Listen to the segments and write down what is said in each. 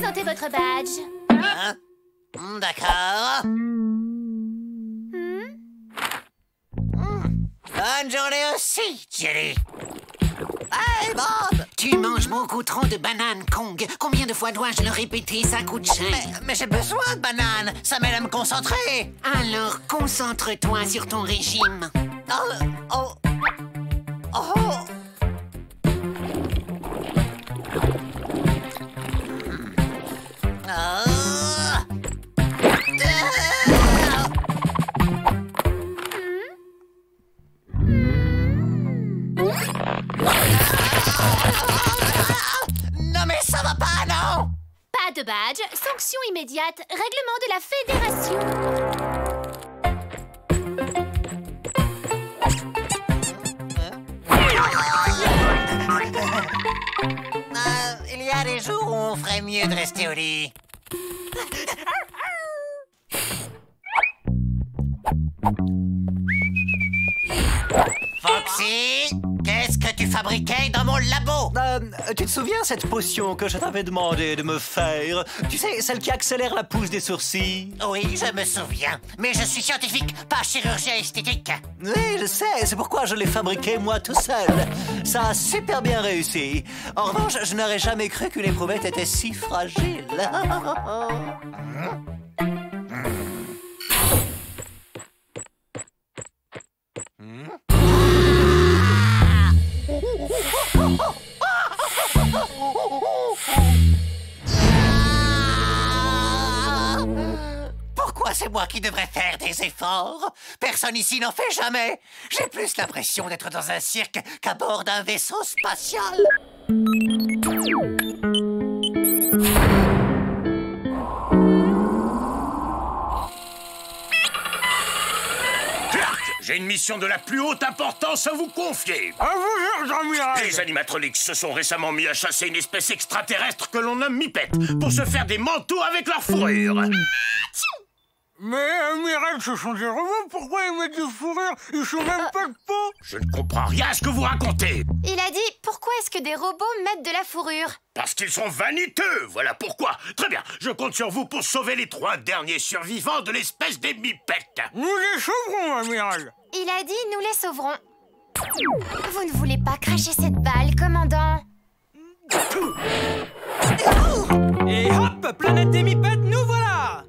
présenter votre badge. Hein? D'accord. Bonne journée aussi, Jelly. Hey, Bob! Tu manges beaucoup trop de bananes, Kong. Combien de fois dois-je le répéter? Ça coûte cher. Mais j'ai besoin de bananes. Ça m'aide à me concentrer. Alors, concentre-toi sur ton régime. Oh. Non mais ça va pas, non? Pas de badge, sanction immédiate, règlement de la fédération. Il y a des jours où on ferait mieux de rester au lit. Foxy, qu'est-ce que tu fabriquais dans mon labo? Tu te souviens cette potion que je t'avais demandé de me faire? Tu sais, celle qui accélère la pousse des sourcils? Oui, je me souviens. Mais je suis scientifique, pas chirurgien esthétique. Oui, je sais, c'est pourquoi je l'ai fabriqué moi tout seul. Ça a super bien réussi. En revanche, je n'aurais jamais cru qu'une éprouvette était si fragile. Pourquoi c'est moi qui devrais faire des efforts? Personne ici n'en fait jamais. J'ai plus l'impression d'être dans un cirque qu'à bord d'un vaisseau spatial. Clark, j'ai une mission de la plus haute importance à vous confier. À vous, amiral. Les animatronics se sont récemment mis à chasser une espèce extraterrestre que l'on nomme Mipette pour se faire des manteaux avec leur fourrure. Mais, amiral, ce sont des robots, pourquoi ils mettent des fourrures? Ils sont même pas de peau. Je ne comprends rien à ce que vous racontez. Il a dit, pourquoi est-ce que des robots mettent de la fourrure? Parce qu'ils sont vaniteux, voilà pourquoi. Très bien, je compte sur vous pour sauver les 3 derniers survivants de l'espèce des Mipettes. Nous les sauverons, amiral. Il a dit, nous les sauverons. Vous ne voulez pas cracher cette balle, commandant? Et hop, planète des Mipettes, nous voilà!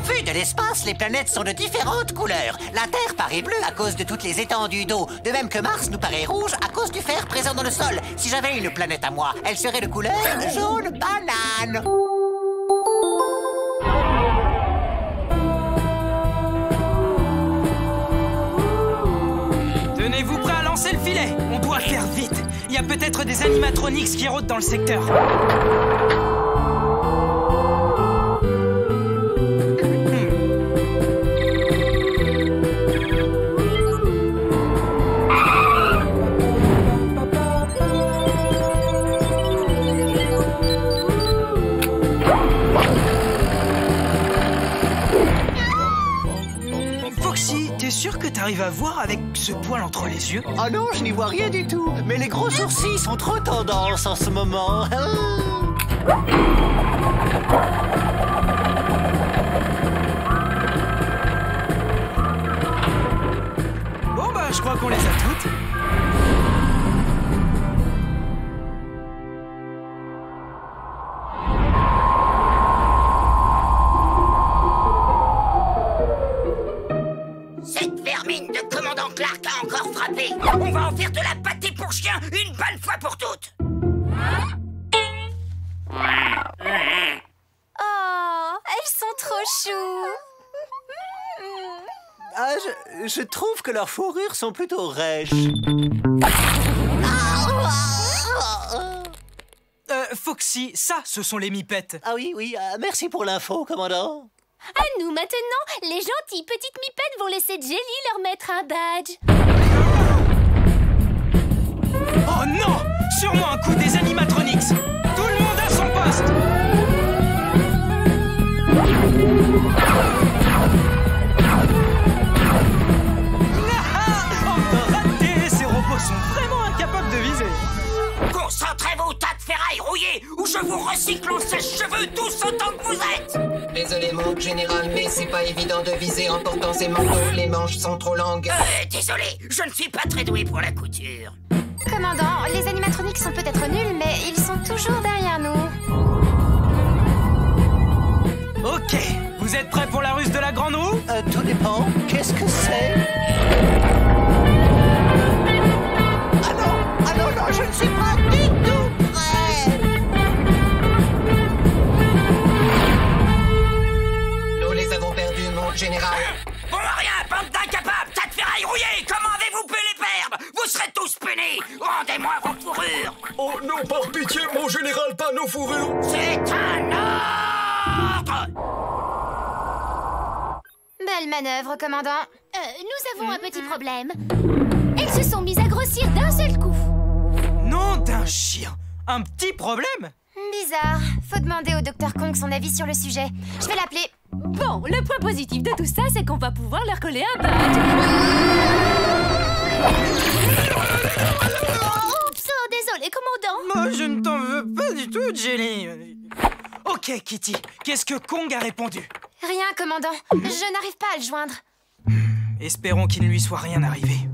Vu de l'espace, les planètes sont de différentes couleurs. La Terre paraît bleue à cause de toutes les étendues d'eau. De même que Mars nous paraît rouge à cause du fer présent dans le sol. Si j'avais une planète à moi, elle serait de couleur jaune banane. Tenez-vous prêts à lancer le filet. On doit faire vite. Il y a peut-être des animatronics qui rôdent dans le secteur. Foxy, t'es sûr que t'arrives à voir avec ce poil entre les yeux? Ah non, je n'y vois rien du tout. Mais les gros sourcils sont trop tendance en ce moment. Bon bah, je crois qu'on les a toutes. Cette vermine de commandant Clark a encore frappé. On va en faire de la pâtée pour chien une bonne fois pour toutes. Oh, elles sont trop choues. Ah, je trouve que leurs fourrures sont plutôt rêches. Foxy, ça, ce sont les Mipettes. Ah oui, merci pour l'info, commandant. À nous maintenant, les gentilles petites Mipettes vont laisser Jelly leur mettre un badge. Oh non! Sûrement un coup des animatronics! Tout le monde à son poste! Encore raté! Ces robots sont vraiment je vous recycle en sèche-cheveux tous autant que vous êtes. Désolé, mon général, mais c'est pas évident de viser en portant ces manteaux. Les manches sont trop longues. Désolé, je ne suis pas très doué pour la couture. Commandant, les animatroniques sont peut-être nuls, mais ils sont toujours derrière nous. Ok, vous êtes prêts pour la ruse de la grande roue? Tout dépend. Qu'est-ce que c'est? Ah non, je ne suis pas du tout prêt. Nous les avons perdus, mon général. Pour rien, bande d'incapables, tas de ferraille rouillée. Comment avez-vous pu les perdre? Vous serez tous punis. Rendez-moi vos fourrures. Oh non, par pitié, mon général, pas nos fourrures. C'est un ordre. Belle manœuvre, commandant. Nous avons un petit problème. Elles se sont mises à grossir d'un seul coup. Nom d'un chien. Un petit problème? Bizarre. Faut demander au Dr Kong son avis sur le sujet. Je vais l'appeler. Bon, le point positif de tout ça, c'est qu'on va pouvoir leur coller un badge. Oups, oh, désolé, commandant. Moi, je ne t'en veux pas du tout, Jelly. Ok, Kitty, qu'est-ce que Kong a répondu? Rien, commandant. Je n'arrive pas à le joindre. Espérons qu'il ne lui soit rien arrivé.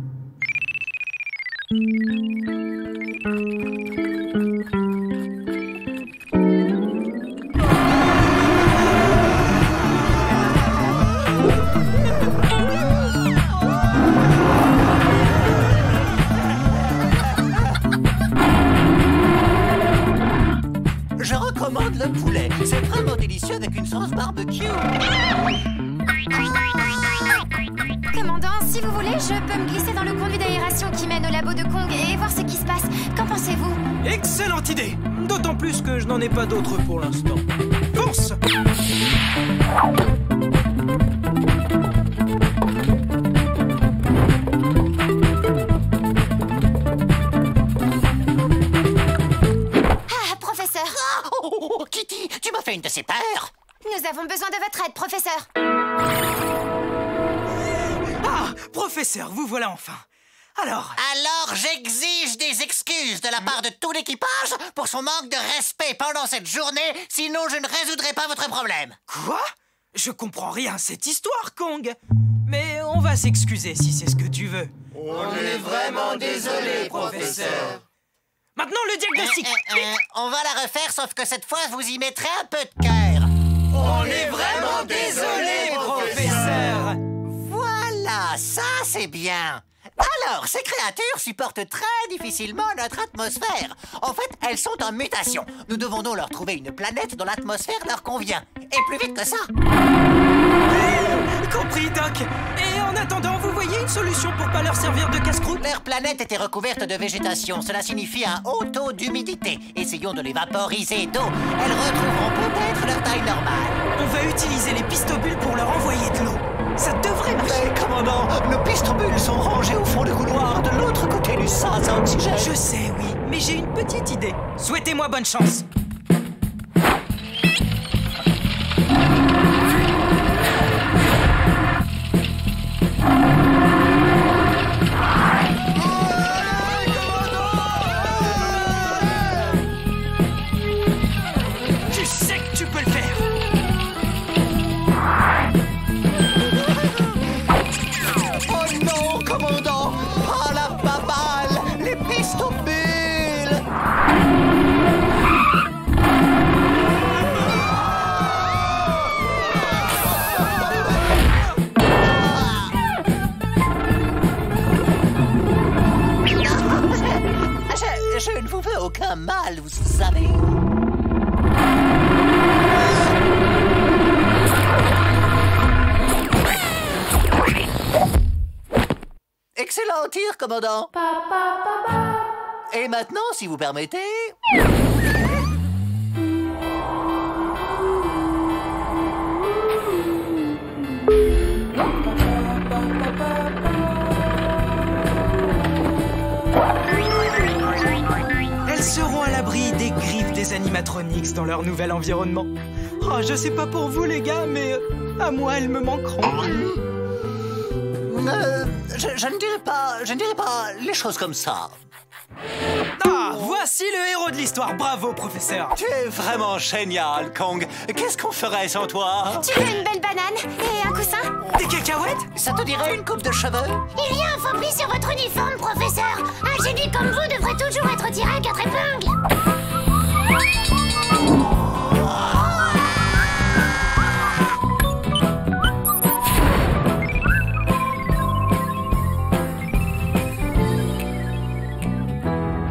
Je recommande le poulet. C'est vraiment délicieux avec une sauce barbecue. Commandant, si vous voulez, je peux me glisser dans le conduit d'aération qui mène au labo de Kong et voir ce qui se passe. Qu'en pensez-vous? Excellente idée. D'autant plus que je n'en ai pas d'autres pour l'instant. Fonce! Professeur! Oh, Kitty, tu m'as fait une de ces peurs. Nous avons besoin de votre aide, professeur. Ah, professeur, vous voilà enfin. Alors, j'exige des excuses de la part de tout l'équipage pour son manque de respect pendant cette journée, sinon je ne résoudrai pas votre problème. quoi? Je comprends rien à cette histoire, Kong. Mais on va s'excuser si c'est ce que tu veux. On est vraiment désolé, professeur. Maintenant, le diagnostic. On va la refaire, sauf que cette fois, vous y mettrez un peu de cœur. On est vraiment désolé, professeur. Voilà, ça c'est bien. Alors, ces créatures supportent très difficilement notre atmosphère. En fait, elles sont en mutation. Nous devons donc leur trouver une planète dont l'atmosphère leur convient. Et plus vite que ça. Compris, Doc. Et en attendant, vous voyez une solution pour pas leur servir de casse-croûte? Leur planète était recouverte de végétation. Cela signifie un haut taux d'humidité. Essayons de les vaporiser d'eau. Elles retrouveront peut-être leur taille normale. On va utiliser les pistobules pour leur envoyer de l'eau. Ça devrait marcher. Mais commandant, nos pistobules sont rangés au fond du couloir de l'autre côté du sas à oxygène. Je sais, oui, mais j'ai une petite idée. Souhaitez-moi bonne chance. Tu sais que tu peux le faire. Oh non, commandant! Oh la baballe! Les pistobules! Je ne vous veux aucun mal, vous savez. Excellent tir, commandant. Et maintenant, si vous permettez... Elles seront à l'abri des griffes des animatronics dans leur nouvel environnement. Oh, je sais pas pour vous les gars, mais à moi elles me manqueront. Je ne dirais pas les choses comme ça. Ah, voici le héros de l'histoire. Bravo, professeur. Tu es vraiment génial, Kong. Qu'est-ce qu'on ferait sans toi? Tu veux une belle banane et un coussin? Des cacahuètes? Ça te dirait une coupe de cheveux? Il y a un faux pli sur votre uniforme, professeur. Un génie comme vous devrait toujours être tiré à 4 épingles.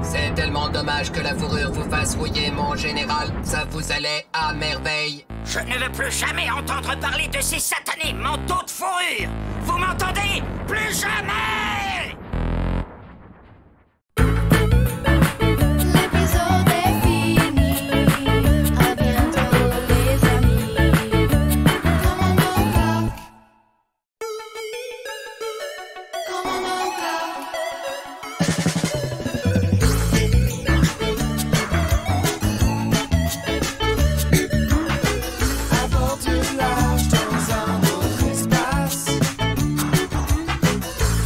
C'est tellement dommage que la fourrure vous fasse rouiller, mon général. Ça vous allait à merveille. Je ne veux plus jamais entendre parler de ces satanés manteaux de fourrure. Vous m'entendez? Plus jamais! L'épisode est fini. À bientôt, les amis. Commandant Clark. Commandant Clark. À bord du large dans un autre espace,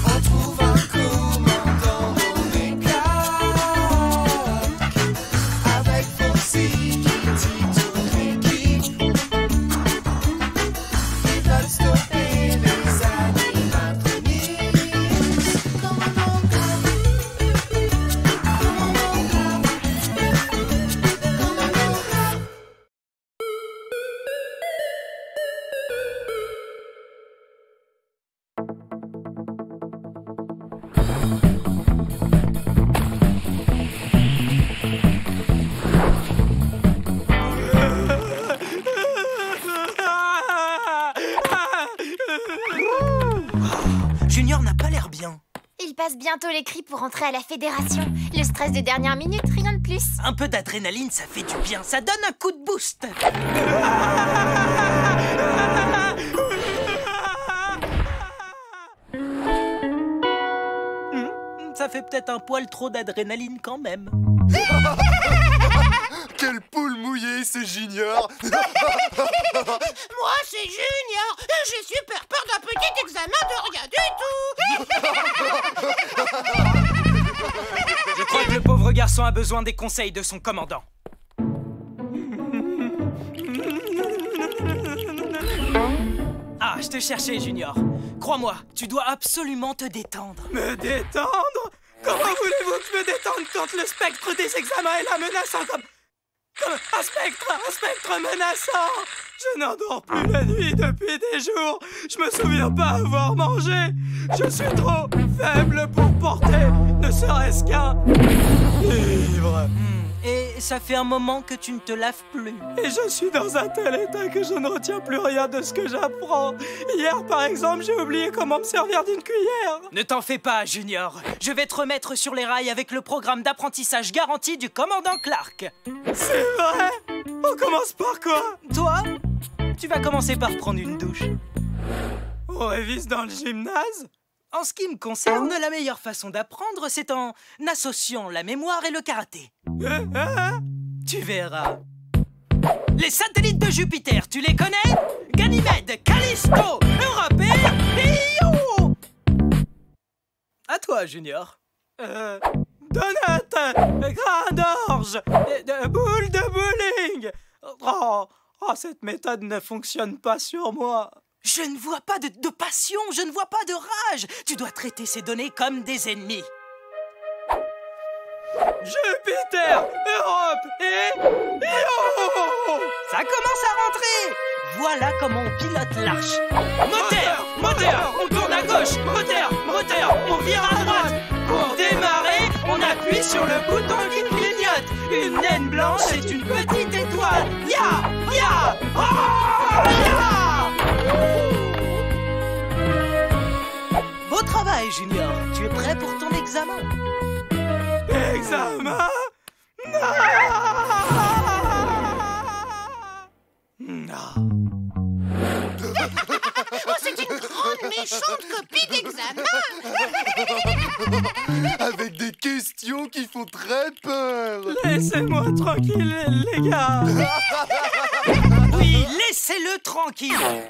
on trouve un commandant nommé Clark, avec Foxy qui dit toute l'équipe. Ils veulent stopper les animatronics. Commandant Clark. Commandant Clark. Commandant Clark. Junior n'a pas l'air bien. Il passe bientôt les cris pour entrer à la fédération. Le stress de dernière minute, rien de plus. Un peu d'adrénaline, ça fait du bien. Ça donne un coup de boost. Ça fait peut-être un poil trop d'adrénaline quand même. Quelle poule mouillée, c'est Junior. Moi, c'est Junior. Et j'ai super peur d'un petit examen de rien du tout. Je crois que le pauvre garçon a besoin des conseils de son commandant. Ah, je te cherchais, Junior. Crois-moi, tu dois absolument te détendre. Me détendre? Comment voulez-vous que je me détende quand le spectre des examens est là menaçant comme un spectre menaçant? Je n'endors plus la nuit depuis des jours. Je me souviens pas avoir mangé. Je suis trop faible pour porter ne serait-ce qu'un livre. Et ça fait un moment que tu ne te laves plus. Et je suis dans un tel état que je ne retiens plus rien de ce que j'apprends. Hier, par exemple, j'ai oublié comment me servir d'une cuillère. Ne t'en fais pas, Junior. Je vais te remettre sur les rails avec le programme d'apprentissage garanti du commandant Clark. C'est vrai? On commence par quoi? Toi, tu vas commencer par prendre une douche. On révise dans le gymnase? En ce qui me concerne, la meilleure façon d'apprendre, c'est en associant la mémoire et le karaté. Tu verras. Les satellites de Jupiter, tu les connais? Ganymède, Callisto, Européen et Io! À toi, Junior. Donut, grain d'orge, boule de bowling. Oh, cette méthode ne fonctionne pas sur moi. Je ne vois pas de passion, je ne vois pas de rage. Tu dois traiter ces données comme des ennemis. Jupiter, Europe et Io! Ça commence à rentrer. Voilà comment on pilote l'arche. Moteur, on tourne à gauche. Moteur, on vire à droite. Pour démarrer, on appuie sur le bouton qui clignote. Une naine blanche est une petite étoile. Ya! Oh, ya! Beau travail, Junior. Tu es prêt pour ton examen? Examen? Non. Oh, c'est une grande méchante copie d'examen. Avec des questions qui font très peur. Laissez-moi tranquille, les gars. Oui, laissez-le tranquille.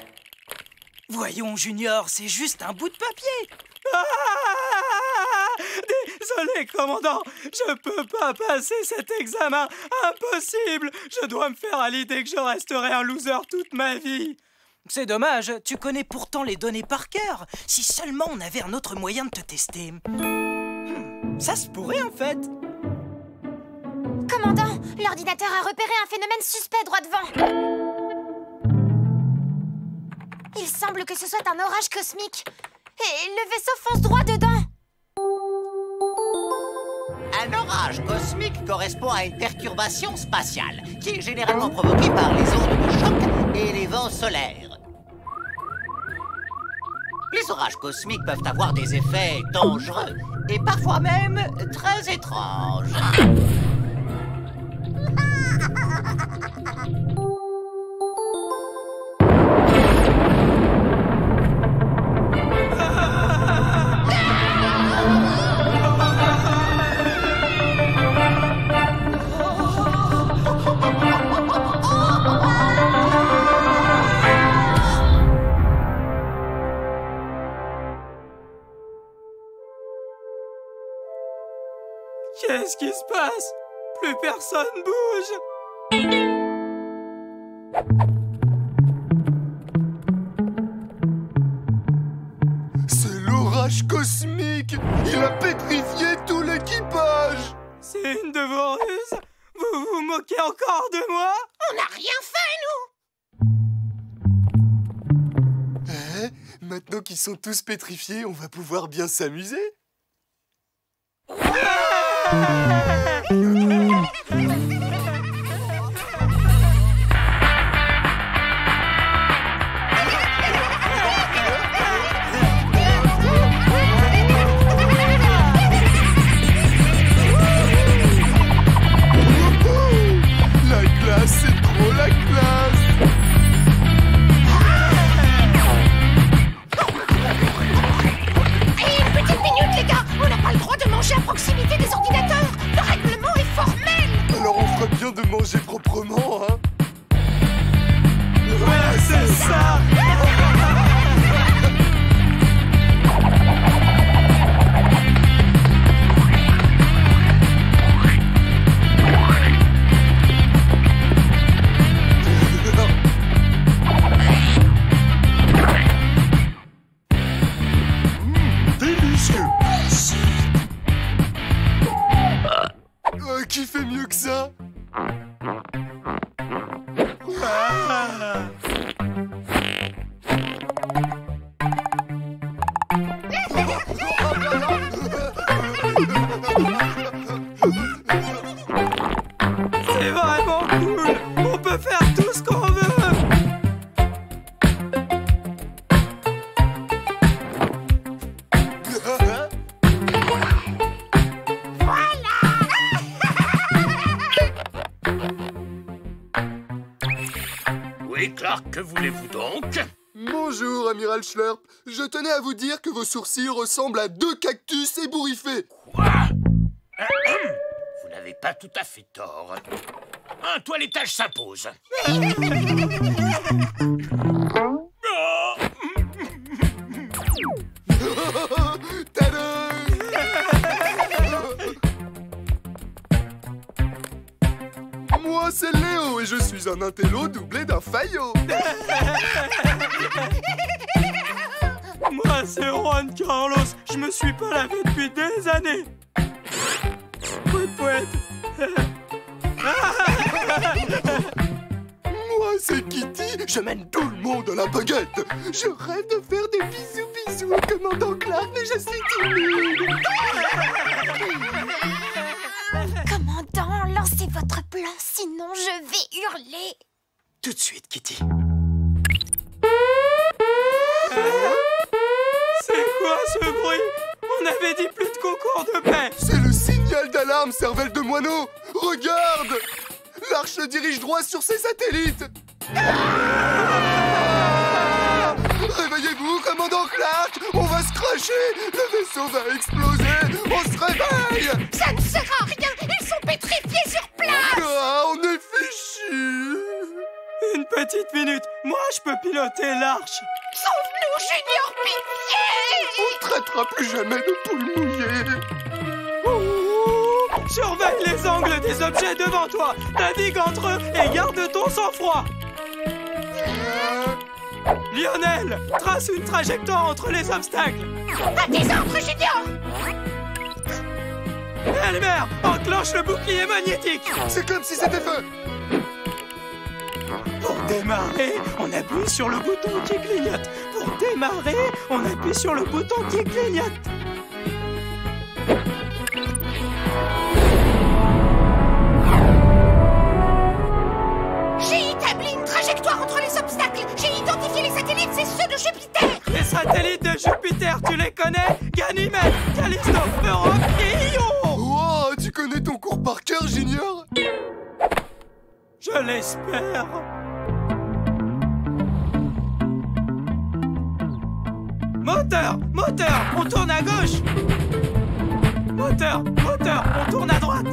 Voyons, Junior, c'est juste un bout de papier. Désolé, commandant. Je peux pas passer cet examen. Impossible. Je dois me faire à l'idée que je resterai un loser toute ma vie. C'est dommage, tu connais pourtant les données par cœur. Si seulement on avait un autre moyen de te tester. Ça se pourrait en fait. Commandant, l'ordinateur a repéré un phénomène suspect droit devant. Il semble que ce soit un orage cosmique. Et le vaisseau fonce droit dedans. Un orage cosmique correspond à une perturbation spatiale qui est généralement provoquée par les ondes de choc et les vents solaires. Les orages cosmiques peuvent avoir des effets dangereux et parfois même très étranges. Qu'est-ce qui se passe? Plus personne bouge. C'est l'orage cosmique! Il a pétrifié tout l'équipage! C'est une de vos ruses? Vous vous moquez encore de moi? On n'a rien fait, nous! Maintenant qu'ils sont tous pétrifiés, on va pouvoir bien s'amuser. La classe, c'est trop la classe! Hey, une petite minute, les gars! On n'a pas le droit de manger à proximité des ordinateurs! Le règlement est formel! Alors on ferait bien de manger proprement, hein? Ouais, c'est ça! Délicieux! Qui fait mieux que ça? C'est vraiment cool! On peut faire tout ce qu'on veut! Oui, Clark, que voulez-vous donc? Bonjour, Amiral Schlurp. Je tenais à vous dire que vos sourcils ressemblent à 2 cactus ébouriffés. Quoi? Vous n'avez pas tout à fait tort. Un toilettage s'impose. Tadam! Moi, c'est Léo et je suis un intello doublé d'un faillot. Moi, c'est Juan Carlos. Je me suis pas lavé depuis des années. Pouet, pouet. Moi, c'est Kitty. Je mène tout le monde à la baguette. Je rêve de faire des bisous au commandant Clark, mais je suis timide. Commandant, lancez votre plan, sinon je vais hurler. Tout de suite, Kitty. C'est quoi ce bruit? On avait dit plus de concours de paix. C'est le signal d'alarme, cervelle de moineau. Regarde! L'arche se dirige droit sur ses satellites. Réveillez-vous, commandant Clark. On va se cracher. Le vaisseau va exploser. On se réveille. Ça ne sert à rien! Ils sont pétrifiés sur place! Ah, on est fichus. Une petite minute. Moi, je peux piloter l'arche. Sauve-nous, Junior, pitié! On ne traitera plus jamais de poule mouillée. Surveille les angles des objets devant toi. Navigue entre eux et garde ton sang-froid. Lionel, trace une trajectoire entre les obstacles. À tes ordres, Junior. Elmer, enclenche le bouclier magnétique. C'est comme si c'était fait. Pour démarrer, on appuie sur le bouton qui clignote. Pour démarrer, on appuie sur le bouton qui clignote. J'ai établi une trajectoire entre les obstacles. J'ai identifié les satellites, c'est ceux de Jupiter. Les satellites de Jupiter, tu les connais? Ganymède, Callisto, Europe et Ion. Wow, tu connais ton cours par cœur, Junior? Je l'espère. Moteur, moteur, on tourne à gauche. Moteur, moteur, on tourne à droite.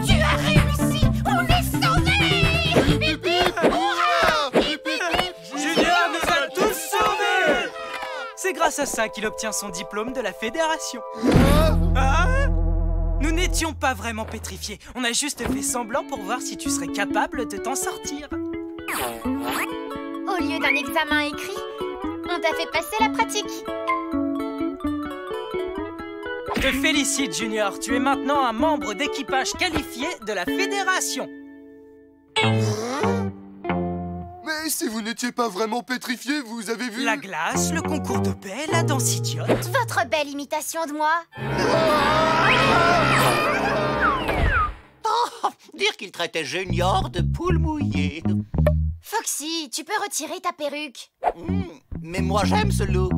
Tu as réussi, on est sauvés. Bip, bip, hurrah! Bip, bip, Junior nous a tous sauvés. C'est grâce à ça qu'il obtient son diplôme de la fédération. Ah? Nous n'étions pas vraiment pétrifiés. On a juste fait semblant pour voir si tu serais capable de t'en sortir. Au lieu d'un examen écrit, on t'a fait passer la pratique. Je te félicite, Junior. Tu es maintenant un membre d'équipage qualifié de la fédération. Mais si vous n'étiez pas vraiment pétrifié, vous avez vu... La glace, le concours de paix, la danse idiote. Votre belle imitation de moi. Oh, dire qu'il traitait Junior de poule mouillée. Foxy, tu peux retirer ta perruque. Mais moi, j'aime ce look.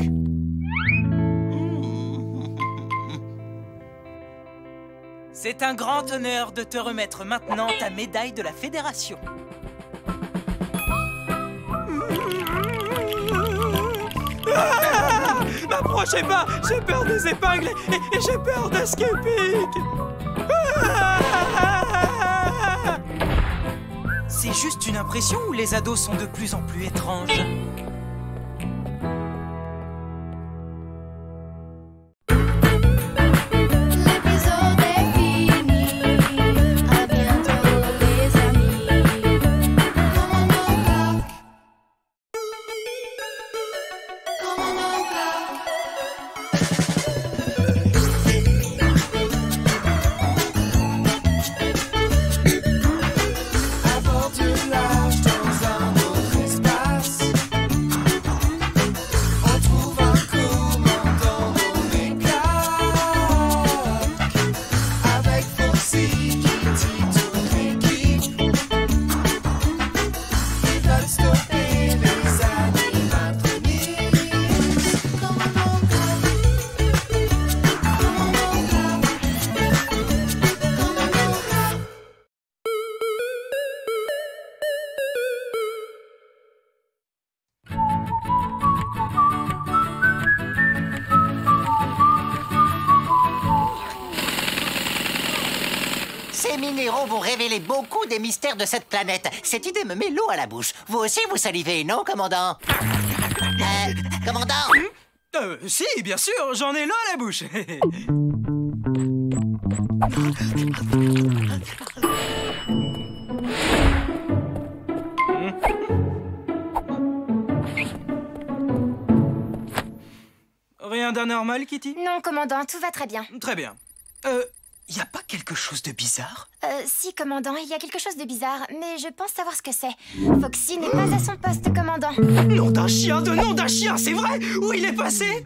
C'est un grand honneur de te remettre maintenant ta médaille de la fédération. Ah, m'approchez pas, j'ai peur des épingles et j'ai peur de ce qui pique. Ah, c'est juste une impression ou les ados sont de plus en plus étranges? Ces minéraux vont révéler beaucoup des mystères de cette planète. Cette idée me met l'eau à la bouche. Vous aussi, vous salivez, non, commandant? Commandant? Si, bien sûr, j'en ai l'eau à la bouche. Rien d'anormal, Kitty? Non, commandant, tout va très bien. Très bien. Y a pas quelque chose de bizarre? Si, commandant, il y a quelque chose de bizarre, mais je pense savoir ce que c'est. Foxy n'est pas à son poste, commandant. Nom d'un chien, c'est vrai? Où il est passé?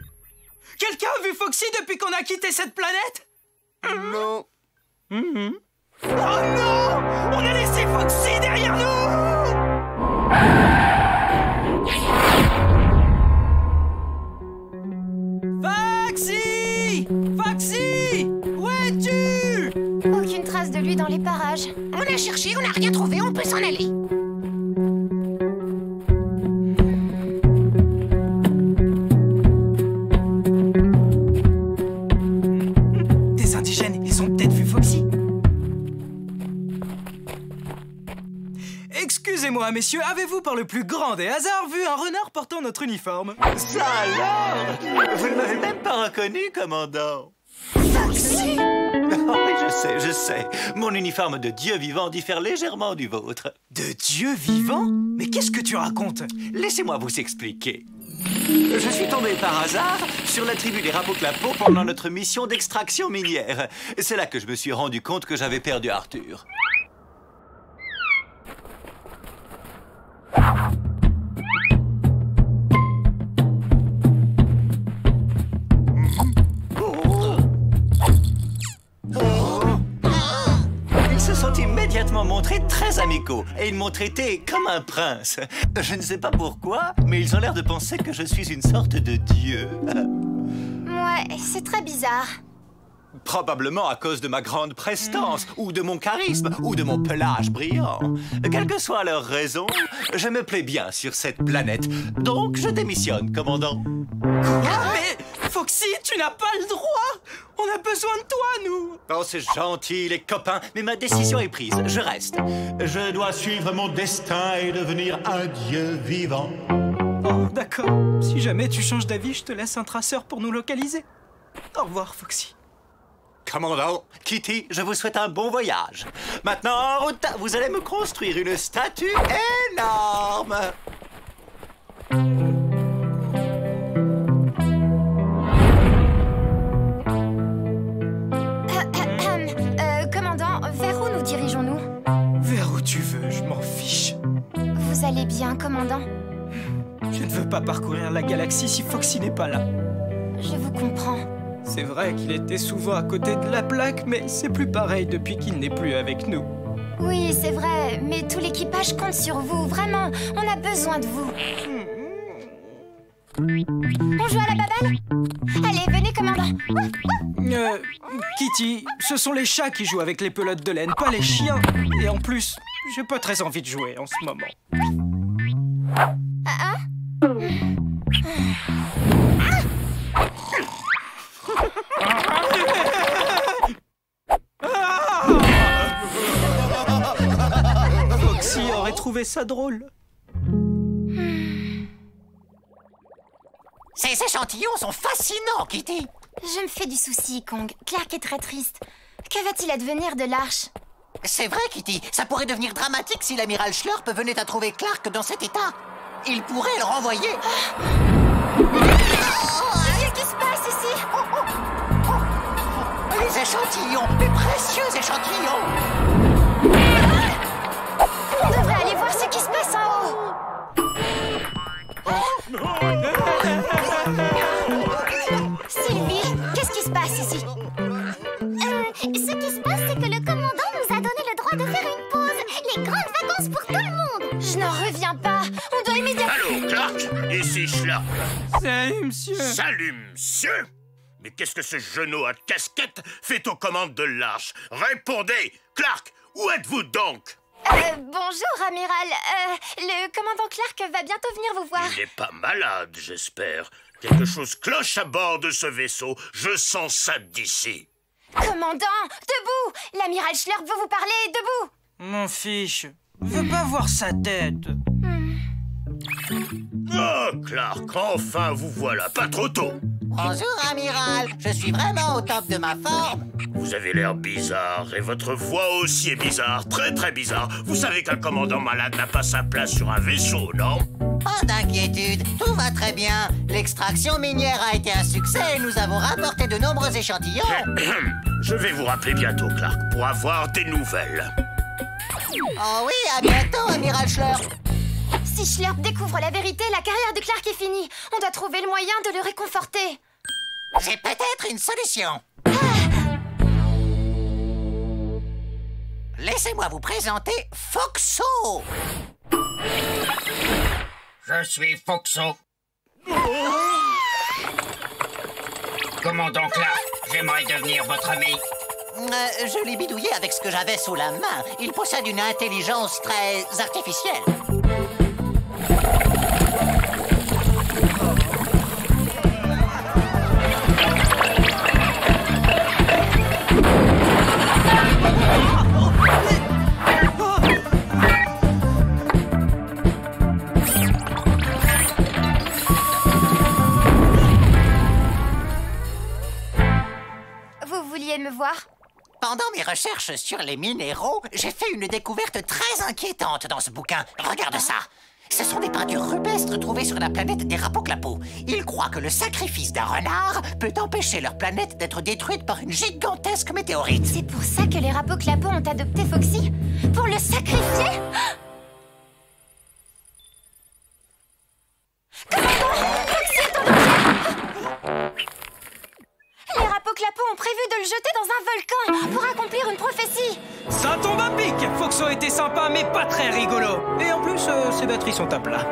Quelqu'un a vu Foxy depuis qu'on a quitté cette planète? Non. Oh non! On a laissé Foxy derrière nous! Foxy! Foxy! Où es-tu? Aucune trace de lui dans les parages. On a cherché, on n'a rien trouvé, on peut s'en aller. Des indigènes, ils ont peut-être vu Foxy. Excusez-moi. Dites-moi, messieurs, avez-vous par le plus grand des hasards vu un renard portant notre uniforme? Ça alors? Vous ne m'avez même pas reconnu, commandant. Foxy! Oh, oui, je sais. Mon uniforme de dieu vivant diffère légèrement du vôtre. De dieu vivant? Mais qu'est-ce que tu racontes? Laissez-moi vous expliquer. Je suis tombé par hasard sur la tribu des Rapoclapo pendant notre mission d'extraction minière. C'est là que je me suis rendu compte que j'avais perdu Arthur. Ils se sont immédiatement montrés très amicaux et ils m'ont traité comme un prince. Je ne sais pas pourquoi, mais ils ont l'air de penser que je suis une sorte de dieu. Ouais, c'est très bizarre. Probablement à cause de ma grande prestance, ou de mon charisme, ou de mon pelage brillant. Quelle que soit leur raison, je me plais bien sur cette planète. Donc je démissionne, commandant. Mais Foxy, tu n'as pas le droit! On a besoin de toi, nous! Oh, c'est gentil, les copains, mais ma décision est prise. Je reste. Je dois suivre mon destin et devenir un dieu vivant. Oh, d'accord. Si jamais tu changes d'avis, je te laisse un traceur pour nous localiser. Au revoir, Foxy. Commandant, Kitty, je vous souhaite un bon voyage. Maintenant, en route, vous allez me construire une statue énorme. Commandant, vers où nous dirigeons-nous? Vers où tu veux, je m'en fiche. Vous allez bien, commandant? Je ne veux pas parcourir la galaxie si Foxy n'est pas là. Je vous comprends. C'est vrai qu'il était souvent à côté de la plaque, mais c'est plus pareil depuis qu'il n'est plus avec nous. Oui, c'est vrai, mais tout l'équipage compte sur vous, vraiment. On a besoin de vous. On joue à la baballe? Allez, venez, commandant. Kitty, ce sont les chats qui jouent avec les pelotes de laine, pas les chiens. Et en plus, j'ai pas très envie de jouer en ce moment. Foxy aurait trouvé ça drôle. Ces échantillons sont fascinants, Kitty. Je me fais du souci, Kong. Clark est très triste. Que va-t-il advenir de l'Arche? C'est vrai, Kitty. Ça pourrait devenir dramatique si l'amiral Schlurp venait à trouver Clark dans cet état. Il pourrait le renvoyer. Qu'est-ce qui se passe ici? Les échantillons, les précieux échantillons. On devrait aller voir ce qui se passe en haut. Sylvie, qu'est-ce qui se passe ici? Ce qui se passe, c'est que le commandant nous a donné le droit de faire une pause. Les grandes vacances pour tout le monde. Je n'en reviens pas. On doit immédiatement... Allô, Clark? Ici Schlurp. Salut, monsieur. Salut, monsieur. Mais qu'est-ce que ce genou à casquette fait aux commandes de l'Arche? Répondez! Clark, où êtes-vous donc? Bonjour, amiral. Le commandant Clark va bientôt venir vous voir. Il n'est pas malade, j'espère. Quelque chose cloche à bord de ce vaisseau. Je sens ça d'ici. Commandant, debout! L'amiral Schlurp veut vous parler, debout! Mon fiche, je veux pas voir sa tête. Oh, Clark, enfin vous voilà, pas trop tôt. Bonjour, amiral. Je suis vraiment au top de ma forme. Vous avez l'air bizarre et votre voix aussi est bizarre, très très bizarre. Vous savez qu'un commandant malade n'a pas sa place sur un vaisseau, non? Pas d'inquiétude, tout va très bien. L'extraction minière a été un succès et nous avons rapporté de nombreux échantillons. Je vais vous rappeler bientôt, Clark, pour avoir des nouvelles. Oh oui, à bientôt, amiral Schlurp. Si Schlurp découvre la vérité, la carrière de Clark est finie. On doit trouver le moyen de le réconforter. J'ai peut-être une solution. Laissez-moi vous présenter Foxo. Je suis Foxo. Commandant Clark, j'aimerais devenir votre ami. Je l'ai bidouillé avec ce que j'avais sous la main. Il possède une intelligence très artificielle. vouliez me voir? Pendant mes recherches sur les minéraux, j'ai fait une découverte très inquiétante dans ce bouquin. Regarde ça. Ce sont des peintures rupestres trouvées sur la planète des Rapoclapos. Ils croient que le sacrifice d'un renard peut empêcher leur planète d'être détruite par une gigantesque météorite. C'est pour ça que les Rapoclapos ont adopté Foxy? Pour le sacrifier? Commandant, Foxy est en danger! Les Rapoclapos ont prévu de le jeter dans un volcan pour accomplir une prophétie. Ça tombe à pic! Foxo était sympa, mais pas très rigolo. Et en plus, ses batteries sont à plat.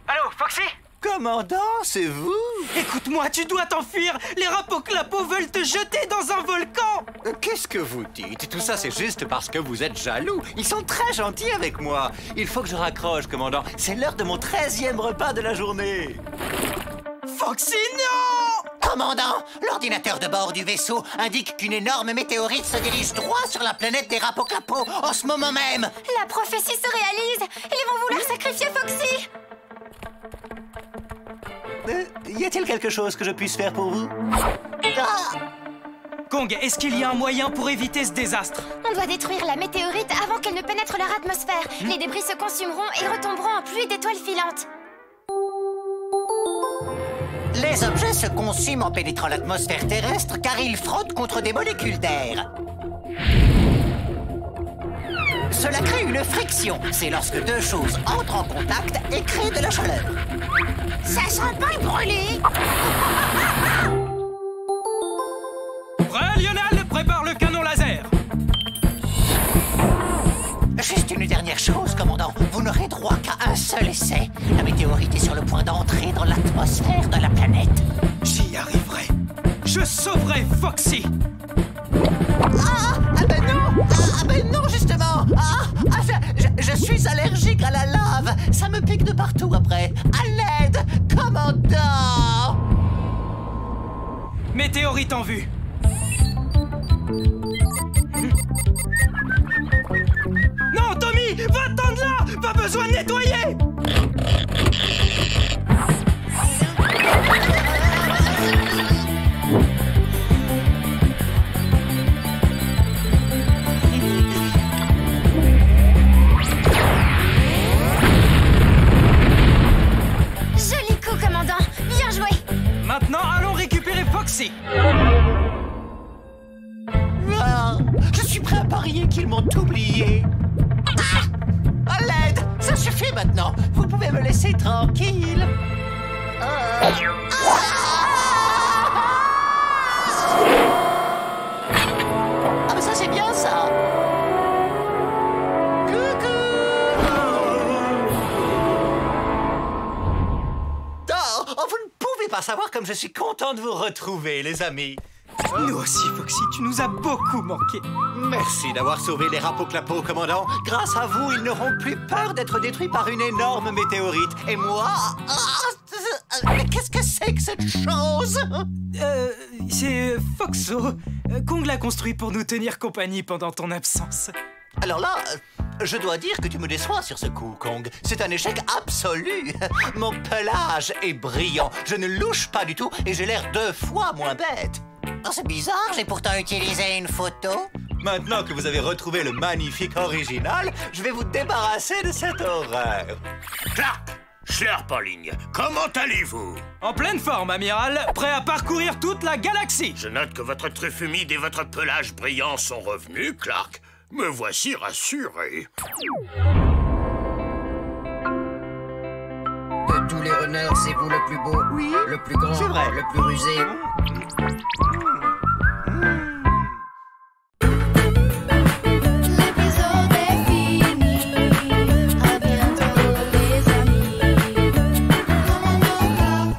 Allô, Foxy? Commandant, c'est vous? Écoute-moi, tu dois t'enfuir! Les Rapoclapos veulent te jeter dans un volcan! Qu'est-ce que vous dites? Tout ça, c'est juste parce que vous êtes jaloux. Ils sont très gentils avec moi. Il faut que je raccroche, commandant. C'est l'heure de mon 13e repas de la journée. Foxy, non! Commandant, l'ordinateur de bord du vaisseau indique qu'une énorme météorite se dirige droit sur la planète des Rapoclapos en ce moment même. La prophétie se réalise. Ils vont vouloir sacrifier Foxy. Y a-t-il quelque chose que je puisse faire pour vous? Kong, est-ce qu'il y a un moyen pour éviter ce désastre? On doit détruire la météorite avant qu'elle ne pénètre leur atmosphère. Les débris se consumeront et retomberont en pluie d'étoiles filantes. Les objets se consument en pénétrant l'atmosphère terrestre car ils frottent contre des molécules d'air. Cela crée une friction. C'est lorsque deux choses entrent en contact et créent de la chaleur. Ça sent pas le brûler. Prêt, Lionel? Prépare le canon laser. Juste une dernière chose, commandant. Vous n'aurez droit qu'à un seul essai. La météorite est sur le point d'entrer dans l'atmosphère de la planète. J'y arriverai. Je sauverai Foxy. Ben non, justement. Je suis allergique à la lave. Ça me pique de partout après. À l'aide, commandant. Météorite en vue. Non, Tommy, va-t'en de là. Pas besoin de nettoyer. Joli coup, commandant. Bien joué. Maintenant, allons récupérer Foxy. Je suis prêt à parier qu'ils m'ont oublié. À l'aide, ça suffit maintenant. Vous pouvez me laisser tranquille. Ah, mais ça, c'est bien, ça. Coucou. Vous ne pouvez pas savoir comme je suis content de vous retrouver, les amis. Nous aussi, Foxy, tu nous as beaucoup manqué. Merci d'avoir sauvé les Rapoclapos, commandant. Grâce à vous, ils n'auront plus peur d'être détruits par une énorme météorite. Et moi... Mais qu'est-ce que c'est que cette chose? C'est Foxo. Kong l'a construit pour nous tenir compagnie pendant ton absence. Alors là, je dois dire que tu me déçois sur ce coup, Kong. C'est un échec absolu. Mon pelage est brillant. Je ne louche pas du tout et j'ai l'air 2 fois moins bête. Oh, c'est bizarre, j'ai pourtant utilisé une photo. Maintenant que vous avez retrouvé le magnifique original, je vais vous débarrasser de cette horreur. Clark, Schlurp en ligne, comment allez-vous? En pleine forme, amiral, prêt à parcourir toute la galaxie. Je note que votre truffe humide et votre pelage brillant sont revenus, Clark. Me voici rassuré. De tous les runners, c'est vous le plus beau, Oui, le plus grand, c'est vrai. le plus rusé. L'épisode est fini. À bientôt, les amis. Commandant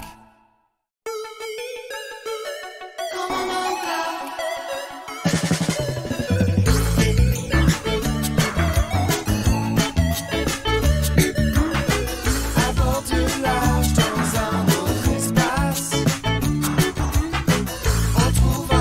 Aventurage dans un autre espace. On trouve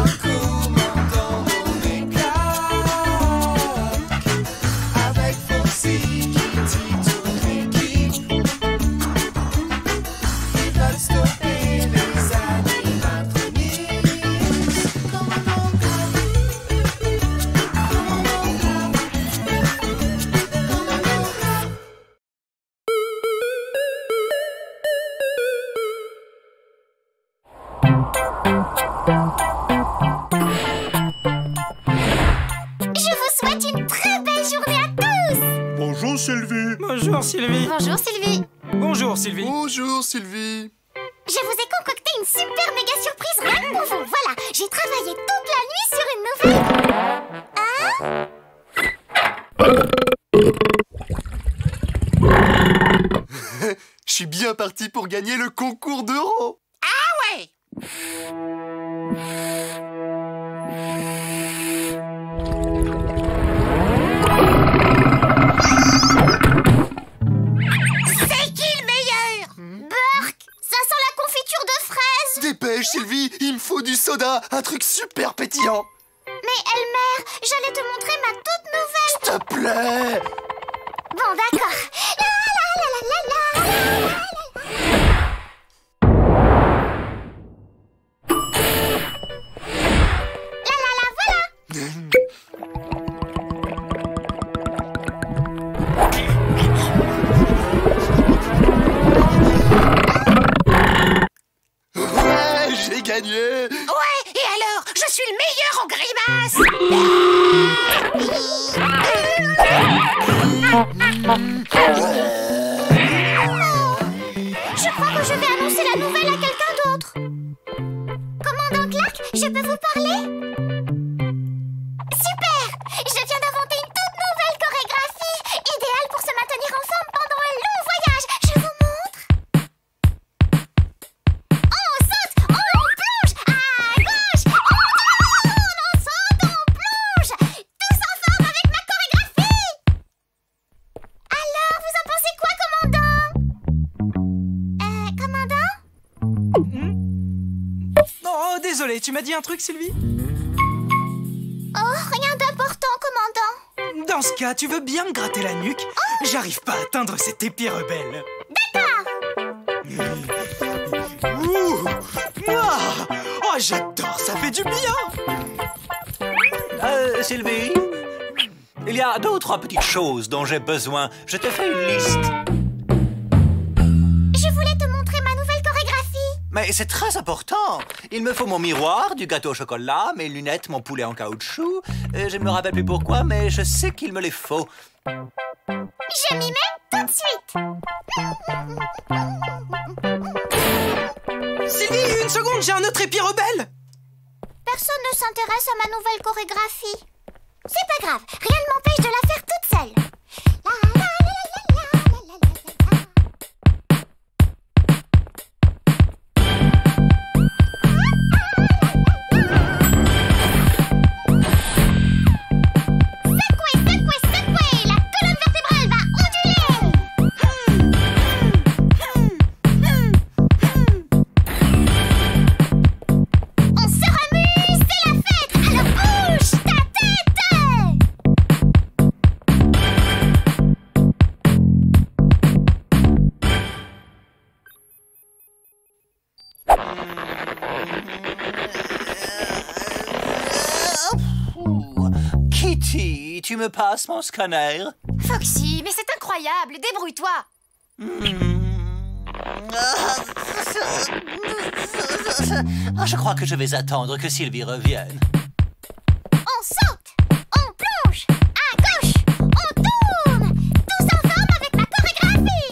Sylvie. Bonjour, Sylvie. Bonjour, Sylvie. Bonjour, Sylvie. Je vous ai concocté une super méga surprise rien que pour vous. Voilà, j'ai travaillé toute la nuit sur une nouvelle... Je suis bien parti pour gagner le concours d'euros. Ah ouais! C'est qui le meilleur? Burk, ça sent la confiture de fraises. Dépêche, Sylvie, il me faut du soda, un truc super pétillant. Mais Elmer, j'allais te montrer ma toute nouvelle... S'il te plaît. Bon, d'accord. La la la la la la la la. Ouais, j'ai gagné. Ouais, et alors? Je suis le meilleur en grimace! Je crois que je vais annoncer la nouvelle à quelqu'un d'autre. Commandant Clark, je peux vous parler? Super! Je viens d'inventer une toute nouvelle chorégraphie, idéale pour se maintenir en forme pendant un long voyage. Je vous montre. On saute, on plonge, à gauche, on tourne, on saute, on plonge. Tous en forme avec ma chorégraphie. Alors, vous en pensez quoi, commandant? Commandant? Oh, désolé, tu m'as dit un truc, Sylvie? Oh, rien d'important, commandant. Dans ce cas, tu veux bien me gratter la nuque? J'arrive pas à atteindre cette épée rebelle. D'accord. Ouh. Ah. Oh, j'adore, ça fait du bien. Sylvie, il y a 2 ou 3 petites choses dont j'ai besoin. Je te fais une liste. Je voulais te montrer ma nouvelle chorégraphie. Mais c'est très important. Il me faut mon miroir, du gâteau au chocolat, mes lunettes, mon poulet en caoutchouc. Je ne me rappelle plus pourquoi, mais je sais qu'il me les faut. Je m'y mets tout de suite. Sylvie, une seconde, j'ai un autre épi rebelle. Personne ne s'intéresse à ma nouvelle chorégraphie. C'est pas grave, rien ne m'empêche de la faire toute seule. La la la la la la la la la. Secouez, secouez, secouez, la colonne vertébrale va onduler. On se remue, c'est la fête. Alors bouge ta tête. Kitty, tu me passes mon scanner? Foxy, mais c'est incroyable. Débrouille-toi. Je crois que je vais attendre que Sylvie revienne. On saute, on plonge, à gauche, on tourne. Tous en forme avec ma chorégraphie.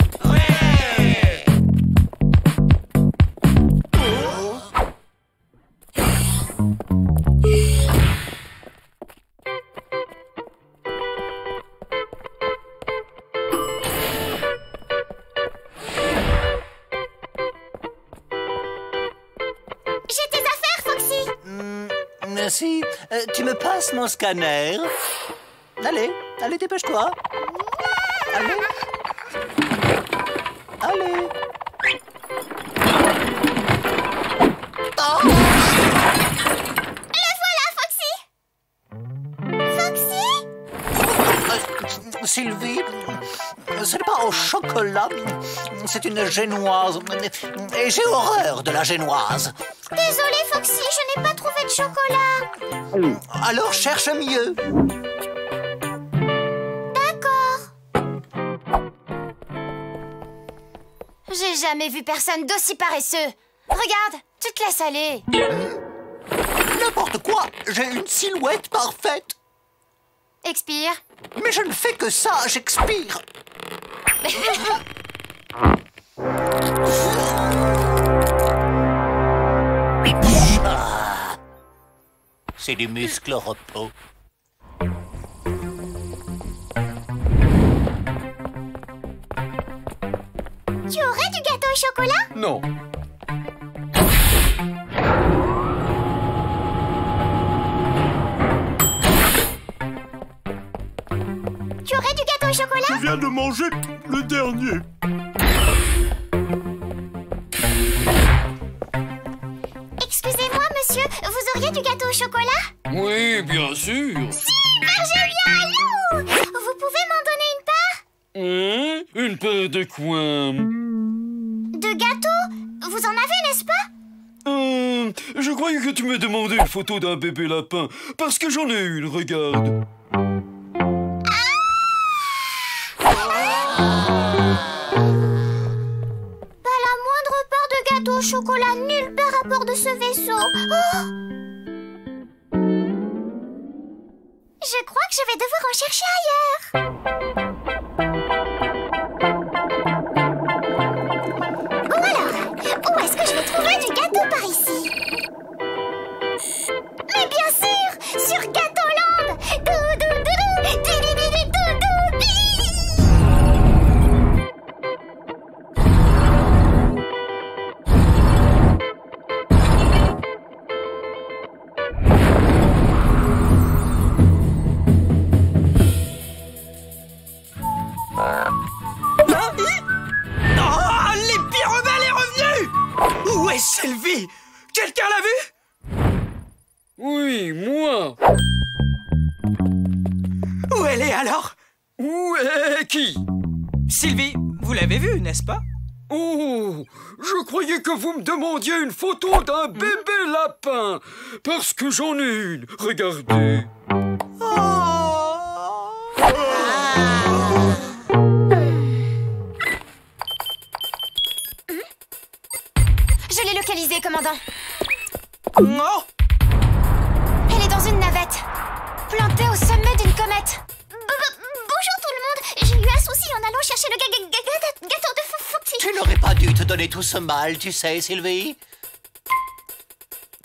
J'ai tes affaires, Foxy. Merci. Tu me passes mon scanner? Allez, allez, dépêche-toi. Allez. Allez. Le voilà, Foxy. Foxy? Sylvie, ce n'est pas au chocolat, c'est une génoise. Et j'ai horreur de la génoise. Désolée, Foxy, je n'ai pas trouvé de chocolat. Alors cherche mieux. D'accord. J'ai jamais vu personne d'aussi paresseux. Regarde, tu te laisses aller. N'importe quoi, j'ai une silhouette parfaite. Expire. Mais je ne fais que ça, j'expire. C'est du muscle au repos. Tu aurais du gâteau au chocolat? Non. Tu aurais du gâteau au chocolat? Je viens de manger le dernier. Excusez-moi, monsieur, vous auriez du gâteau au chocolat? Oui, bien sûr. Super génial! Vous pouvez m'en donner une part? Une part de quoi? De gâteau? Vous en avez, n'est-ce pas? Je croyais que tu me demandais une photo d'un bébé lapin, parce que j'en ai une, regarde. Pas la moindre part de gâteau au chocolat nulle part à bord de ce vaisseau. Oh! Je crois que je vais devoir en chercher ailleurs. Bon alors, où est-ce que je vais trouver du gâteau par ici? Mais bien sûr, sur Gâteauland! Oh, l'Épée rebelle est revenue! Où est Sylvie? Quelqu'un l'a vue? Oui, moi. Où elle est alors? Où est qui? Sylvie, vous l'avez vue, n'est-ce pas? Oh, je croyais que vous me demandiez une photo d'un bébé lapin, parce que j'en ai une. Regardez. Je l'ai localisée, commandant. Non. Elle est dans une navette, plantée au sommet d'une comète. Bonjour tout le monde. J'ai eu un souci en allant chercher le gâteau de Foxy. Tu n'aurais pas dû te donner tout ce mal, tu sais, Sylvie.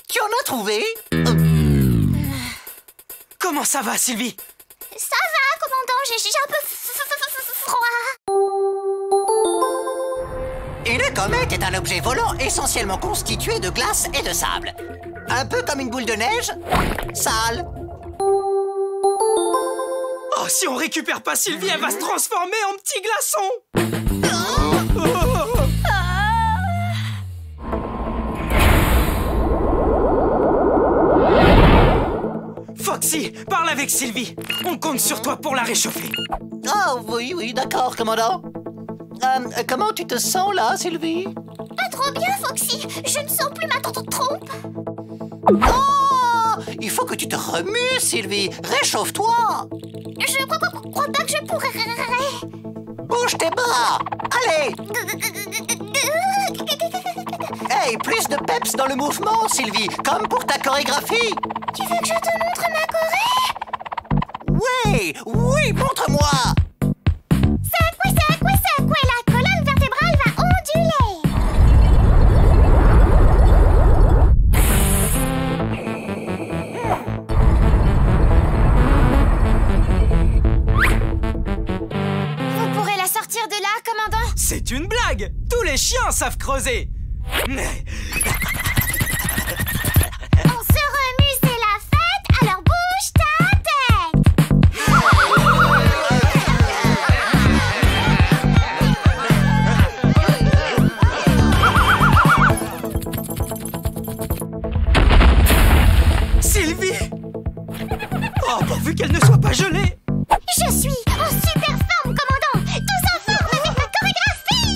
Tu en as trouvé? Comment ça va, Sylvie? Ça va, commandant. J'ai un peu froid. Une comète est un objet volant essentiellement constitué de glace et de sable. Un peu comme une boule de neige, sale. Oh, si on récupère pas Sylvie, elle va se transformer en petit glaçon. Foxy, parle avec Sylvie. On compte sur toi pour la réchauffer. Oh, oui, d'accord, commandant. Comment tu te sens, là, Sylvie? Pas trop bien, Foxy. Je ne sens plus ma trompe. Oh! Il faut que tu te remues, Sylvie. Réchauffe-toi. Je crois pas que je pourrais. Bouge tes bras. Allez. Hey, plus de peps dans le mouvement, Sylvie, comme pour ta chorégraphie. Tu veux que je te montre ma choré? Oui, montre-moi. Secouez, la colonne vertébrale va onduler. Vous pourrez la sortir de là, commandant? C'est une blague. Tous les chiens savent creuser. Mais... On se remue, c'est la fête, alors bouge ta tête. Sylvie! Oh, pourvu qu'elle ne soit pas gelée! Je suis en super forme, commandant. Tous en forme avec ma chorégraphie.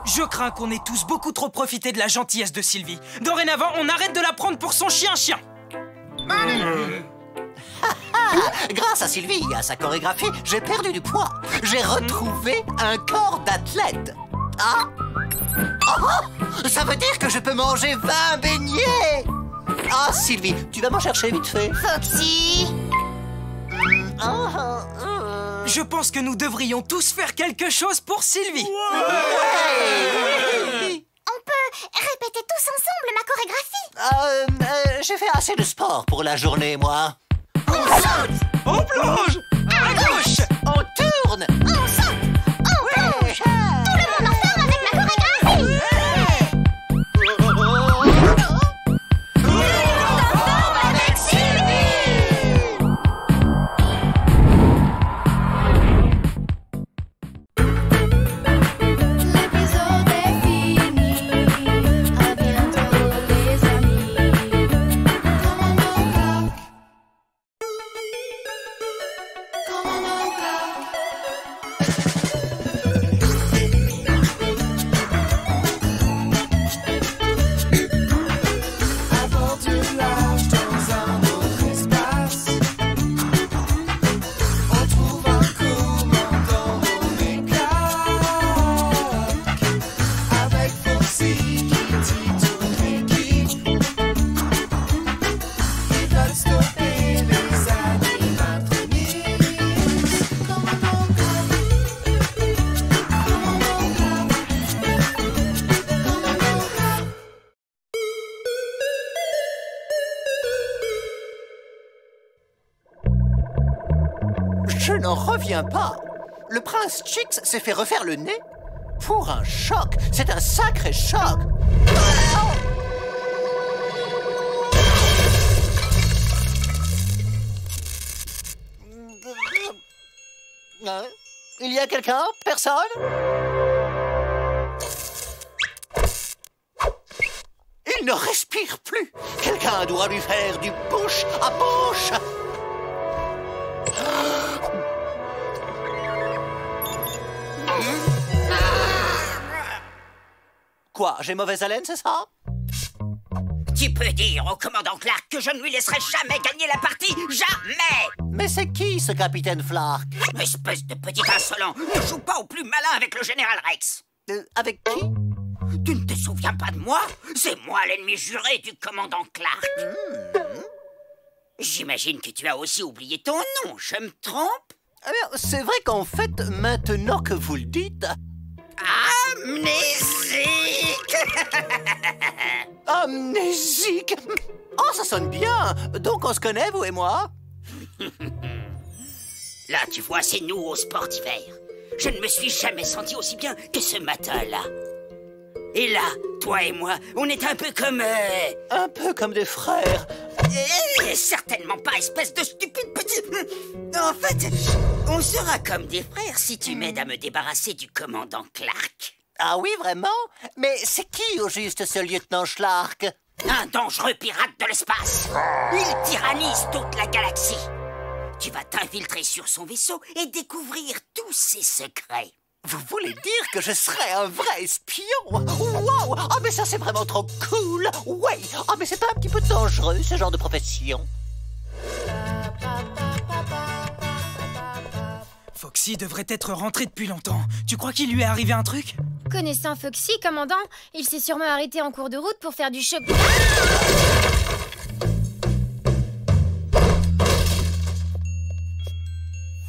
Je crains qu'on ait tous beaucoup trop profité de la gentillesse de Sylvie. Dorénavant, on arrête de la prendre pour son chien-chien. Grâce à Sylvie et à sa chorégraphie, j'ai perdu du poids. J'ai retrouvé un corps d'athlète. Ah, ça veut dire que je peux manger 20 beignets. Ah, Sylvie, tu vas m'en chercher vite fait. Foxy! Je pense que nous devrions tous faire quelque chose pour Sylvie. Ouais. On peut répéter tous ensemble ma chorégraphie. J'ai fait assez de sport pour la journée, moi. On saute, on plonge, à gauche, on tourne, on saute, on plonge. Tout le monde ensemble avec ma chorégraphie. avec Sylvie. L'épisode est fini. À bientôt les amis. Commandant Clark. Commandant Clark. À bord du large dans un autre espace, on trouve un commandant nommé Clark, avec Foxy, Kitty, toute l'équipe. Ils veulent stopper les animatroniques. Commandant Clark. Commandant Clark. Commandant Clark. Je n'en reviens pas. Le prince Chix s'est fait refaire le nez. Pour un choc, c'est un sacré choc. Il y a quelqu'un? Personne? Il ne respire plus. Quelqu'un doit lui faire du bouche à bouche. Quoi, j'ai mauvaise haleine, c'est ça? Tu peux dire au commandant Clark que je ne lui laisserai jamais gagner la partie. Jamais! Mais c'est qui, ce capitaine Flark? Espèce de petit insolent, ne joue pas au plus malin avec le général Rex. Avec qui? Tu ne te souviens pas de moi? C'est moi l'ennemi juré du commandant Clark. J'imagine que tu as aussi oublié ton nom, je me trompe? Eh bien, c'est vrai qu'en fait, maintenant que vous le dites... Amnésique! Amnésique? Oh, ça sonne bien. Donc on se connaît, vous et moi? Là, tu vois, c'est nous au sport d'hiver. Je ne me suis jamais senti aussi bien que ce matin-là. Et là, toi et moi, on est un peu comme... Un peu comme des frères. Certainement pas, espèce de stupide petit... En fait, on sera comme des frères si tu m'aides à me débarrasser du commandant Clark. Ah oui, vraiment? Mais c'est qui, au juste, ce lieutenant Schlark? Un dangereux pirate de l'espace. Il tyrannise toute la galaxie. Tu vas t'infiltrer sur son vaisseau et découvrir tous ses secrets. Vous voulez dire que je serais un vrai espion? Wow! Ah, mais ça, c'est vraiment trop cool! Ouais! Ah, mais c'est pas un petit peu dangereux, ce genre de profession? Foxy devrait être rentré depuis longtemps. Tu crois qu'il lui est arrivé un truc? Connaissant Foxy, commandant, il s'est sûrement arrêté en cours de route pour faire du choc.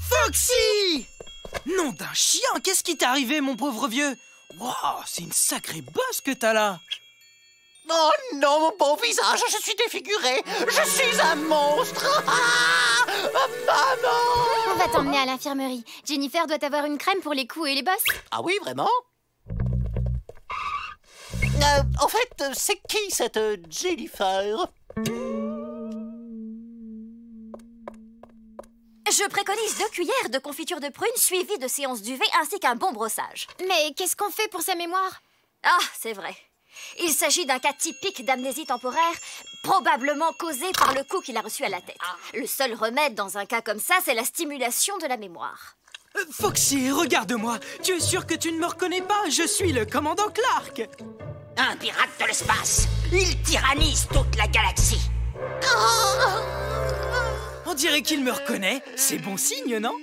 Foxy! Nom d'un chien, qu'est-ce qui t'est arrivé, mon pauvre vieux? Waouh, c'est une sacrée bosse que t'as là! Oh non, mon beau visage, je suis défiguré! Je suis un monstre! Ah, maman! On va t'emmener à l'infirmerie. Jennifer doit avoir une crème pour les coups et les bosses. Ah oui, vraiment? En fait, c'est qui cette Jennifer? Je préconise 2 cuillères de confiture de prune suivies de séances d'UV ainsi qu'un bon brossage. Mais qu'est-ce qu'on fait pour sa mémoire? Ah, c'est vrai. Il s'agit d'un cas typique d'amnésie temporaire, probablement causé par le coup qu'il a reçu à la tête. Le seul remède dans un cas comme ça, c'est la stimulation de la mémoire. Foxy, regarde-moi. Tu es sûr que tu ne me reconnais pas? Je suis le commandant Clark. Un pirate de l'espace. Il tyrannise toute la galaxie. On dirait qu'il me reconnaît. C'est bon signe, non?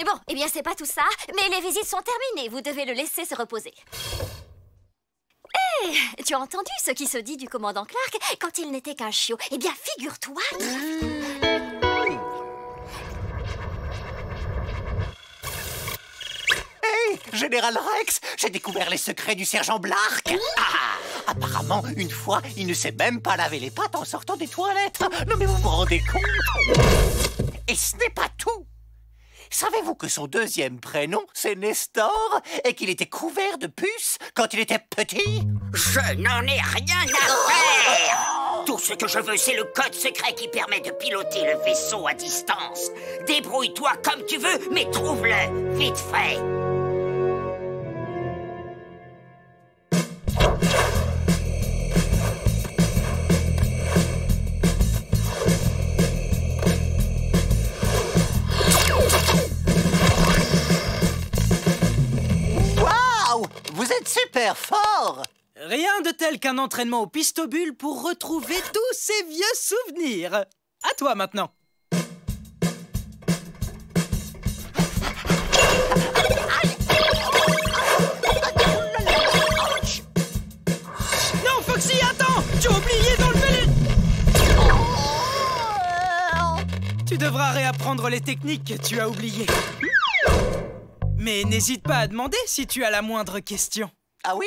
Bon, eh bien, c'est pas tout ça, mais les visites sont terminées. Vous devez le laisser se reposer. Hé, tu as entendu ce qui se dit du commandant Clark quand il n'était qu'un chiot? Eh bien, figure-toi Hey, Général Rex, j'ai découvert les secrets du sergent Blark. Apparemment, une fois, il ne sait même pas laver les pattes en sortant des toilettes. Non mais vous vous rendez compte? Et ce n'est pas tout. Savez-vous que son deuxième prénom, c'est Nestor, et qu'il était couvert de puces quand il était petit? Je n'en ai rien à faire! Tout ce que je veux, c'est le code secret qui permet de piloter le vaisseau à distance. Débrouille-toi comme tu veux, mais trouve-le, vite fait! Vous êtes super fort! Rien de tel qu'un entraînement au pistobule pour retrouver tous ces vieux souvenirs. À toi maintenant. Non, Foxy, attends! Tu as oublié d'enlever les... Tu devras réapprendre les techniques que tu as oubliées. Mais n'hésite pas à demander si tu as la moindre question. Ah oui?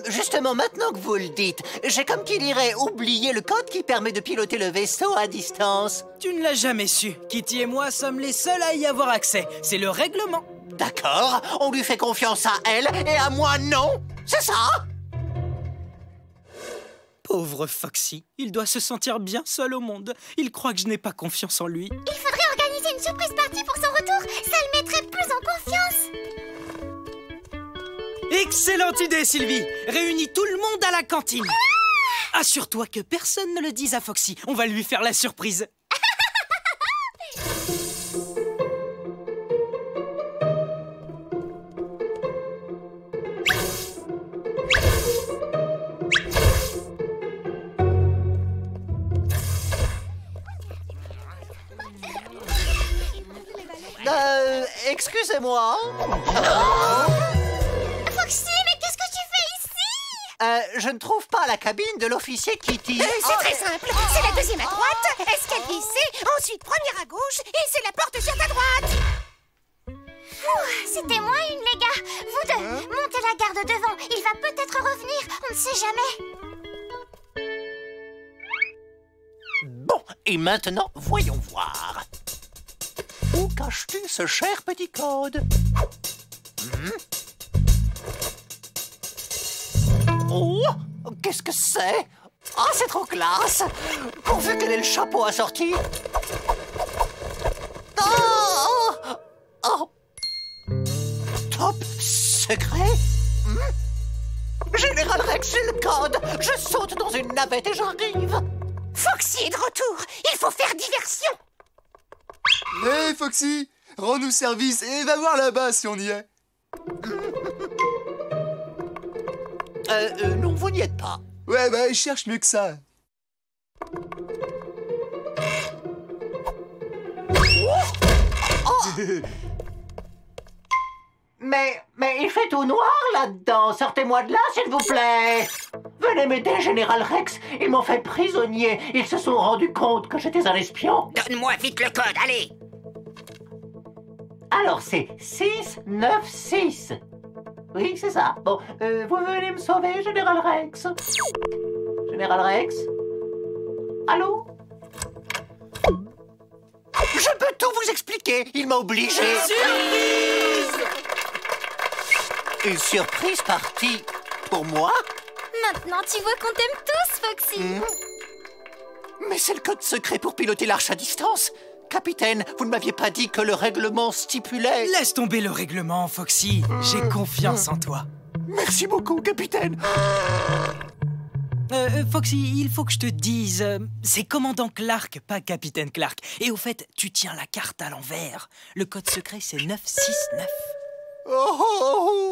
Justement, maintenant que vous le dites, j'ai comme qu'il irait oublier le code qui permet de piloter le vaisseau à distance. Tu ne l'as jamais su. Kitty et moi sommes les seuls à y avoir accès. C'est le règlement. D'accord, on lui fait confiance à elle et à moi non? C'est ça? Pauvre Foxy, il doit se sentir bien seul au monde. Il croit que je n'ai pas confiance en lui. Il faudrait organiser une surprise party pour son retour. Ça le mettrait plus en confiance. Excellente idée, Sylvie. Réunis tout le monde à la cantine. Assure-toi que personne ne le dise à Foxy. On va lui faire la surprise. Excusez-moi. Foxy, mais qu'est-ce que tu fais ici? Je ne trouve pas la cabine de l'officier Kitty. C'est très simple. C'est la deuxième à droite, escalier C, ensuite première à gauche, et c'est la porte sur ta droite. C'était moins une, les gars. Vous deux, montez la garde devant. Il va peut-être revenir, on ne sait jamais. Bon, et maintenant, voyons voir. Où caches-tu ce cher petit code? Oh, qu'est-ce que c'est? Ah, c'est trop classe! Pourvu qu'elle ait le chapeau assorti. Oh, oh. Top secret? Général Rex, j'ai le code. Je saute dans une navette et j'arrive. Foxy est de retour. Il faut faire diversion. Hé, Foxy, rends-nous service et va voir là-bas si on y est. Non, vous n'y êtes pas. Ouais, bah, je cherche mieux que ça. Oh. Mais il fait tout noir là-dedans. Sortez-moi de là, s'il vous plaît. Venez m'aider, Général Rex. Ils m'ont fait prisonnier. Ils se sont rendus compte que j'étais un espion. Donne-moi vite le code, allez. Alors, c'est 696. Oui, c'est ça. Bon, vous venez me sauver, Général Rex. Général Rex? Allô? Je peux tout vous expliquer. Il m'a obligé. Surprise! Une surprise partie pour moi? Maintenant, tu vois qu'on t'aime tous, Foxy. Mais c'est le code secret pour piloter l'arche à distance. Capitaine, vous ne m'aviez pas dit que le règlement stipulait... Laisse tomber le règlement, Foxy. J'ai confiance en toi. Merci beaucoup, capitaine. Foxy, il faut que je te dise... c'est commandant Clark, pas capitaine Clark. Et au fait, tu tiens la carte à l'envers. Le code secret, c'est 969. Oh.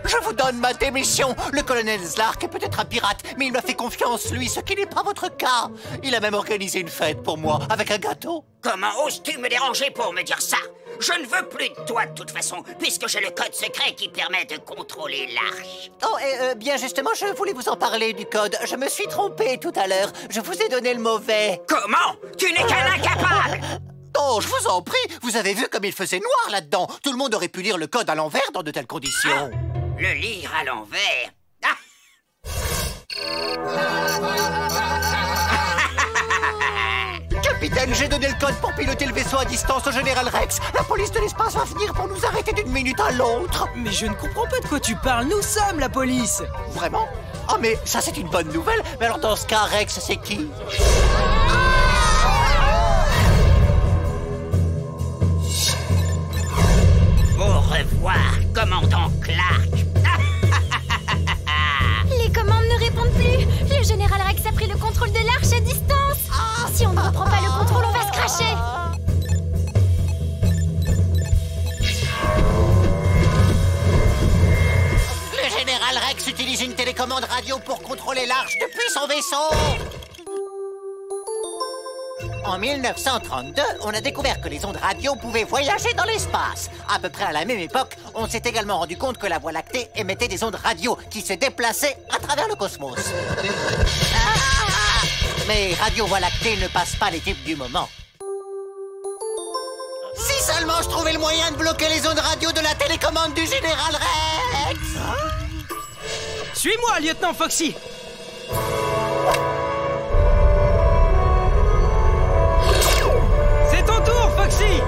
Je vous donne ma démission. Le colonel Zlark est peut-être un pirate, mais il m'a fait confiance, lui, ce qui n'est pas votre cas. Il a même organisé une fête pour moi, avec un gâteau. Comment oses-tu me déranger pour me dire ça? Je ne veux plus de toi de toute façon, puisque j'ai le code secret qui permet de contrôler l'arche. Oh, et bien justement, je voulais vous en parler du code. Je me suis trompé tout à l'heure. Je vous ai donné le mauvais. Comment? Tu n'es qu'un incapable! Oh, je vous en prie, vous avez vu comme il faisait noir là-dedans. Tout le monde aurait pu lire le code à l'envers dans de telles conditions. Ah, le lire à l'envers? Ah. Capitaine, j'ai donné le code pour piloter le vaisseau à distance au général Rex. La police de l'espace va venir pour nous arrêter d'une minute à l'autre. Mais je ne comprends pas de quoi tu parles, nous sommes la police. Vraiment? Oh, mais ça c'est une bonne nouvelle. Mais alors dans ce cas, Rex, c'est qui? Au revoir, commandant Clark. Les commandes ne répondent plus. Le général Rex a pris le contrôle de l'arche à distance. Si on ne reprend pas le contrôle, on va se cracher. Le général Rex utilise une télécommande radio pour contrôler l'arche depuis son vaisseau. En 1932, on a découvert que les ondes radio pouvaient voyager dans l'espace. À peu près à la même époque, on s'est également rendu compte que la Voie lactée émettait des ondes radio qui se déplaçaient à travers le cosmos. Mais Radio Voie lactée ne passe pas les tubes du moment. Si seulement je trouvais le moyen de bloquer les ondes radio de la télécommande du général Rex. Suis-moi, lieutenant Foxy. C'est ton tour, Foxy.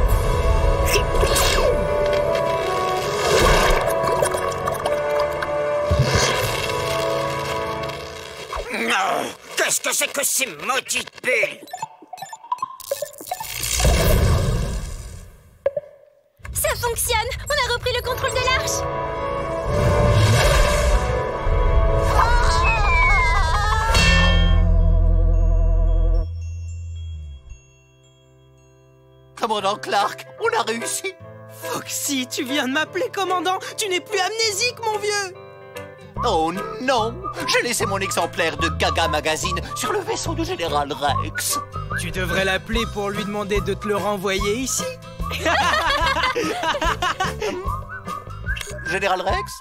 Non! Qu'est-ce que c'est que ces maudites bulles? Ça fonctionne. On a repris le contrôle de l'arche. Commandant Clark, on a réussi. Foxy, tu viens de m'appeler commandant. Tu n'es plus amnésique, mon vieux. Oh non! J'ai laissé mon exemplaire de Gaga Magazine sur le vaisseau du général Rex. Tu devrais l'appeler pour lui demander de te le renvoyer ici. Général Rex?